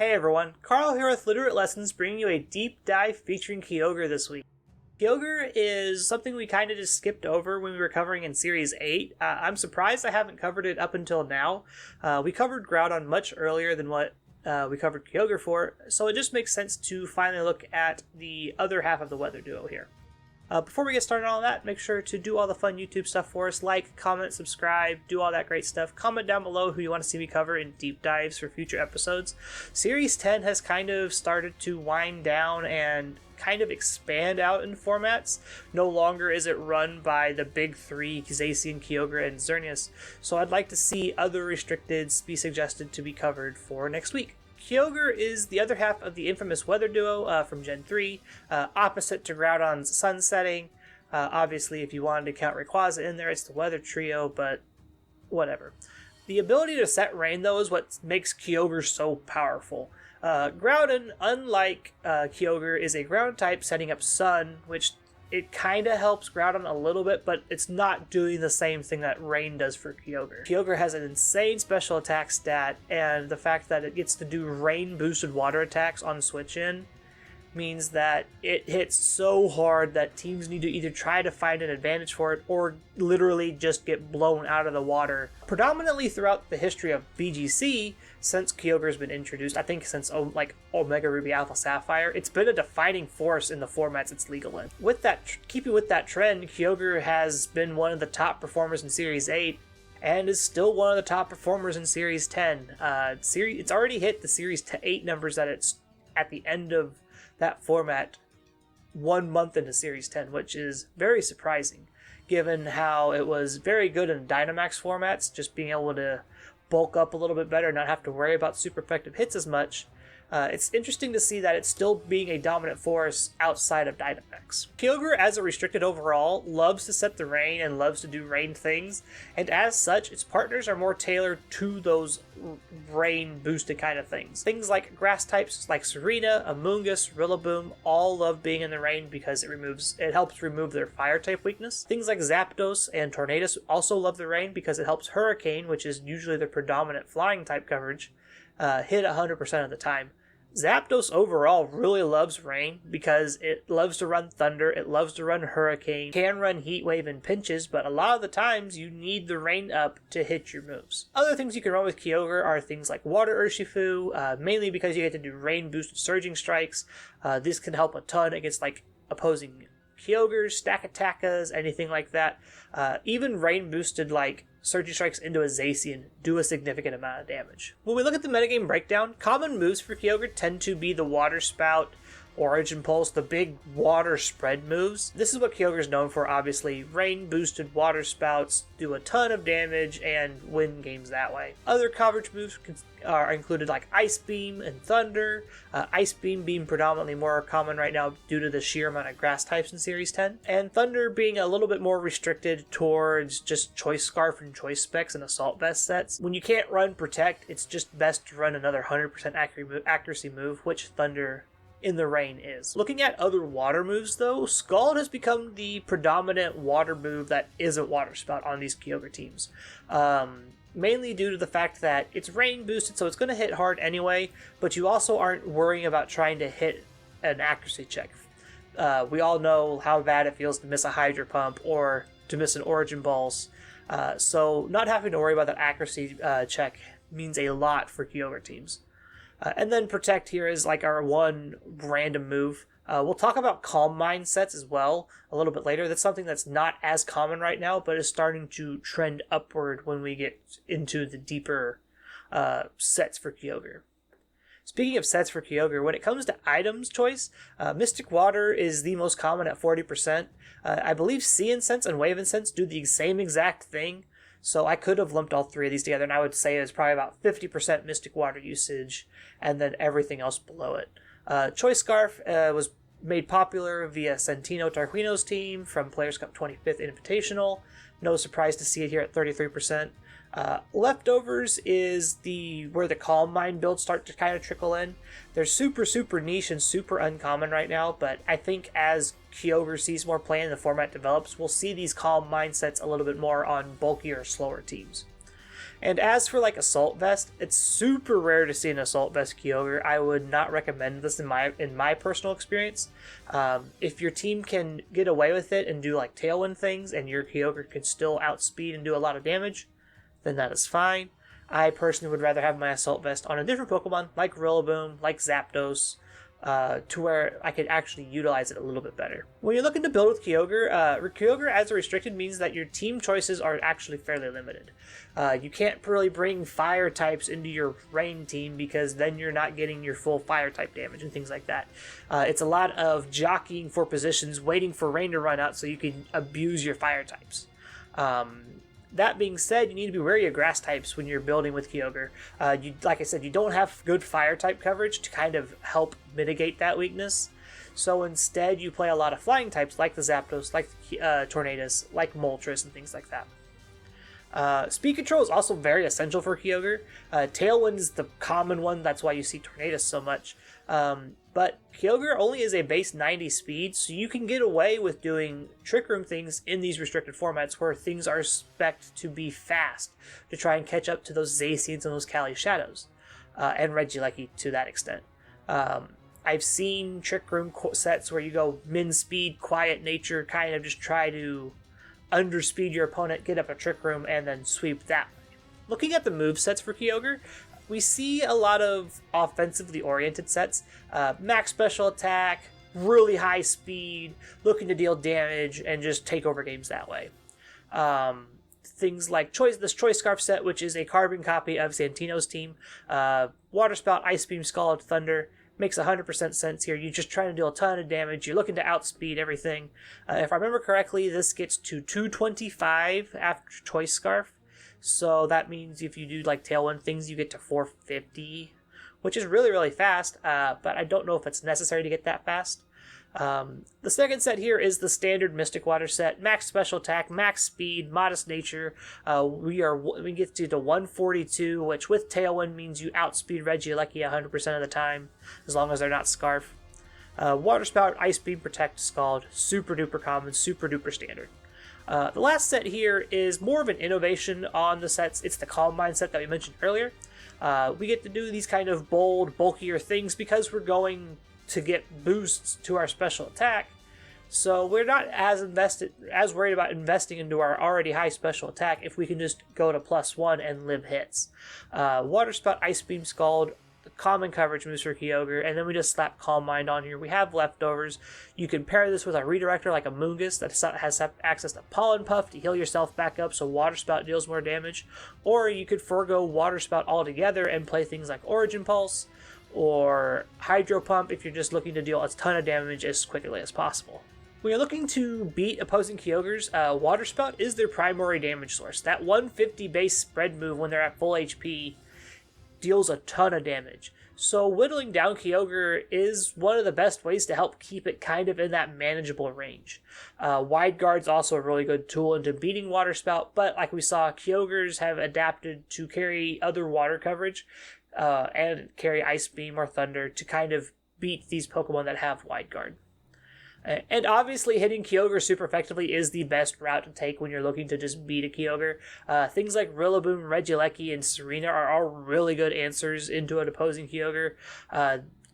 Hey everyone, Carl here with Littleroot Lessons, bringing you a deep dive featuring Kyogre this week. Kyogre is something we kind of just skipped over when we were covering in Series 8. I'm surprised I haven't covered it up until now. We covered Groudon much earlier than what we covered Kyogre for, so it just makes sense to finally look at the other half of the weather duo here. Before we get started on all that, make sure to do all the fun YouTube stuff for us. Like, comment, subscribe, do all that great stuff. Comment down below who you want to see me cover in deep dives for future episodes. Series 10 has kind of started to wind down and kind of expand out in formats. No longer is it run by the big three, Zacian, Kyogre, and Xerneas. So I'd like to see other restricteds be suggested to be covered for next week. Kyogre is the other half of the infamous weather duo from Gen 3, opposite to Groudon's sun setting. Obviously, if you wanted to count Rayquaza in there, it's the weather trio, but whatever. The ability to set rain, though, is what makes Kyogre so powerful. Groudon, unlike Kyogre, is a ground type setting up sun, which it kind of helps Groudon a little bit, but it's not doing the same thing that Rain does for Kyogre. Kyogre has an insane special attack stat, and the fact that it gets to do Rain-boosted water attacks on switch-in means that it hits so hard that teams need to either try to find an advantage for it or literally just get blown out of the water. Predominantly throughout the history of VGC, since Kyogre's been introduced, I think since like Omega Ruby Alpha Sapphire, it's been a defining force in the formats it's legal in. With that, keeping with that trend, Kyogre has been one of the top performers in Series 8 and is still one of the top performers in Series 10. It's already hit the Series 8 numbers that it's at the end of that format 1 month into Series 10, which is very surprising given how it was very good in Dynamax formats, just being able to bulk up a little bit better, not have to worry about super effective hits as much. It's interesting to see that it's still being a dominant force outside of Dynamax. Kyogre, as a restricted overall, loves to set the rain and loves to do rain things, and as such, its partners are more tailored to those rain-boosted kind of things. Things like grass types like Serena, Amoonguss, Rillaboom all love being in the rain because it helps remove their fire type weakness. Things like Zapdos and Tornadus also love the rain because it helps Hurricane, which is usually the predominant flying type coverage, hit 100% of the time. Zapdos overall really loves rain because it loves to run Thunder, it loves to run Hurricane, can run Heat Wave in pinches, but a lot of the times you need the rain up to hit your moves. Other things you can run with Kyogre are things like Water Urshifu, mainly because you get to do rain boosted Surging Strikes. This can help a ton against like opposing Kyogres, Stakatakas, anything like that. Even rain boosted like Surging Strikes into a Zacian do a significant amount of damage. When we look at the metagame breakdown, common moves for Kyogre tend to be the Water Spout, Origin Pulse, the big water spread moves. This is what Kyogre is known for, obviously. Rain-boosted Water Spouts do a ton of damage and win games that way. Other coverage moves are included like Ice Beam and Thunder. Ice Beam being predominantly more common right now due to the sheer amount of grass types in Series 10. And Thunder being a little bit more restricted towards just Choice Scarf and Choice Specs and Assault Vest sets. When you can't run Protect, it's just best to run another 100% accuracy move, which Thunder in the rain is. Looking at other water moves though, Scald has become the predominant water move that isn't Water Spout on these Kyogre teams. Mainly due to the fact that it's rain boosted, so it's going to hit hard anyway, but you also aren't worrying about trying to hit an accuracy check. We all know how bad it feels to miss a Hydro Pump or to miss an Origin Pulse, so not having to worry about that accuracy check means a lot for Kyogre teams. And then Protect here is like our one random move. We'll talk about Calm Mind sets as well a little bit later. That's something that's not as common right now, but is starting to trend upward when we get into the deeper sets for Kyogre. Speaking of sets for Kyogre, when it comes to items choice, Mystic Water is the most common at 40%. I believe Sea Incense and Wave Incense do the same exact thing. So I could have lumped all three of these together, and I would say it's probably about 50% Mystic Water usage, and then everything else below it. Choice Scarf was made popular via Centino Tarquino's team from Players Cup 25th Invitational. No surprise to see it here at 33%. Leftovers is where the Calm Mind builds start to kind of trickle in. They're super niche and super uncommon right now, but I think as Kyogre sees more play and the format develops, we'll see these Calm Mind sets a little bit more on bulkier, slower teams. And as for like Assault Vest, it's super rare to see an Assault Vest Kyogre. I would not recommend this in my personal experience. If your team can get away with it and do like Tailwind things, and your Kyogre can still outspeed and do a lot of damage, then that is fine. I personally would rather have my Assault Vest on a different Pokemon, like Rillaboom, like Zapdos, to where I could actually utilize it a little bit better. When you're looking to build with Kyogre, Kyogre as a restricted means that your team choices are actually fairly limited. You can't really bring fire types into your rain team because then you're not getting your full fire type damage and things like that. It's a lot of jockeying for positions, waiting for rain to run out so you can abuse your fire types. That being said, you need to be wary of grass types when you're building with Kyogre. Like I said, you don't have good fire type coverage to kind of help mitigate that weakness. So instead, you play a lot of flying types like the Zapdos, like the Tornadus, like Moltres, and things like that. Speed control is also very essential for Kyogre. Tailwind is the common one, that's why you see Tornadus so much. But Kyogre only is a base 90 speed, so you can get away with doing Trick Room things in these restricted formats where things are expected to be fast to try and catch up to those Zacians and those Cali Shadows, and Regieleki to that extent. I've seen Trick Room sets where you go min speed, quiet nature, kind of just try to underspeed your opponent, get up a Trick Room, and then sweep that way. Looking at the movesets for Kyogre, we see a lot of offensively oriented sets. Max special attack, really high speed, looking to deal damage, and just take over games that way. Things like this Choice Scarf set, which is a carbon copy of Santino's team. Water Spout, Ice Beam, Scald Thunder. Makes 100% sense here. You're just trying to deal a ton of damage. You're looking to outspeed everything. If I remember correctly, this gets to 225 after Choice Scarf. So that means if you do like Tailwind things, you get to 450, which is really, really fast. But I don't know if it's necessary to get that fast. The second set here is the standard Mystic Water set. Max special attack, max speed, modest nature. We get to the 142, which with Tailwind means you outspeed Regieleki 100% of the time, as long as they're not Scarf. Water Spout, Ice Beam, Protect, Scald. Super duper common, super duper standard. The last set here is more of an innovation on the sets. It's the Calm Mind set that we mentioned earlier. We get to do these kind of bold, bulkier things because we're going to get boosts to our special attack. So we're not as worried about investing into our already high special attack if we can just go to +1 and live hits. Water Spout, Ice Beam, Scald, the common coverage moves for Kyogre, and then we just slap Calm Mind on here. We have leftovers. You can pair this with a redirector like a Moongus that has access to Pollen Puff to heal yourself back up so Water Spout deals more damage. Or you could forego Water Spout altogether and play things like Origin Pulse or Hydro Pump if you're just looking to deal a ton of damage as quickly as possible. When you're looking to beat opposing Kyogres, Water Spout is their primary damage source. That 150 base spread move when they're at full HP deals a ton of damage. So whittling down Kyogre is one of the best ways to help keep it kind of in that manageable range. Wide Guard's also a really good tool into beating Water Spout, but like we saw, Kyogres have adapted to carry other water coverage and carry Ice Beam or Thunder to kind of beat these Pokemon that have Wide Guard. And obviously hitting Kyogre super effectively is the best route to take when you're looking to just beat a Kyogre. Things like Rillaboom, Regieleki, and Serena are all really good answers into an opposing Kyogre.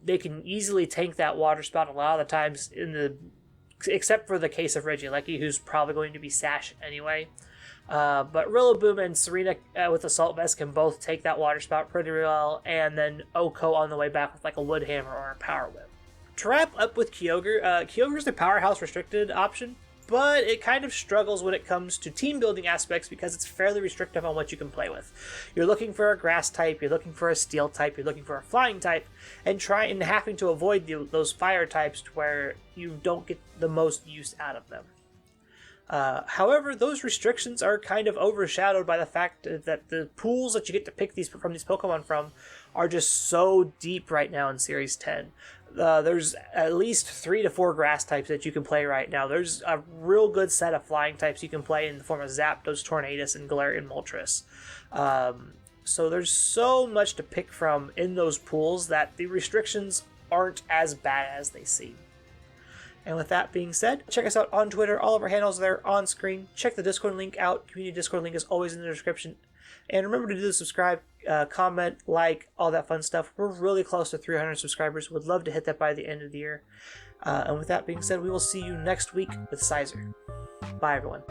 They can easily tank that Water Spout a lot of the times, except for the case of Regieleki, who's probably going to be Sash anyway. But Rillaboom and Serena with Assault Vest can both take that Water Spout pretty well, and then Oko on the way back with like a Wood Hammer or a Power Whip. To wrap up with Kyogre, Kyogre is the powerhouse restricted option, but it kind of struggles when it comes to team building aspects because it's fairly restrictive on what you can play with. You're looking for a grass type, you're looking for a steel type, you're looking for a flying type, and having to avoid those fire types to where you don't get the most use out of them. However, those restrictions are kind of overshadowed by the fact that the pools that you get to pick from these Pokemon from are just so deep right now in Series 10. There's at least 3 to 4 grass types that you can play right now. There's a real good set of flying types you can play in the form of Zapdos, Tornadus, and Galarian Moltres. So there's so much to pick from in those pools that the restrictions aren't as bad as they seem. And with that being said, check us out on Twitter. All of our handles are there on screen. Check the Discord link out. Community Discord link is always in the description. And remember to do the subscribe, comment, like, all that fun stuff. We're really close to 300 subscribers. Would love to hit that by the end of the year. And with that being said, we will see you next week with Sizer. Bye, everyone.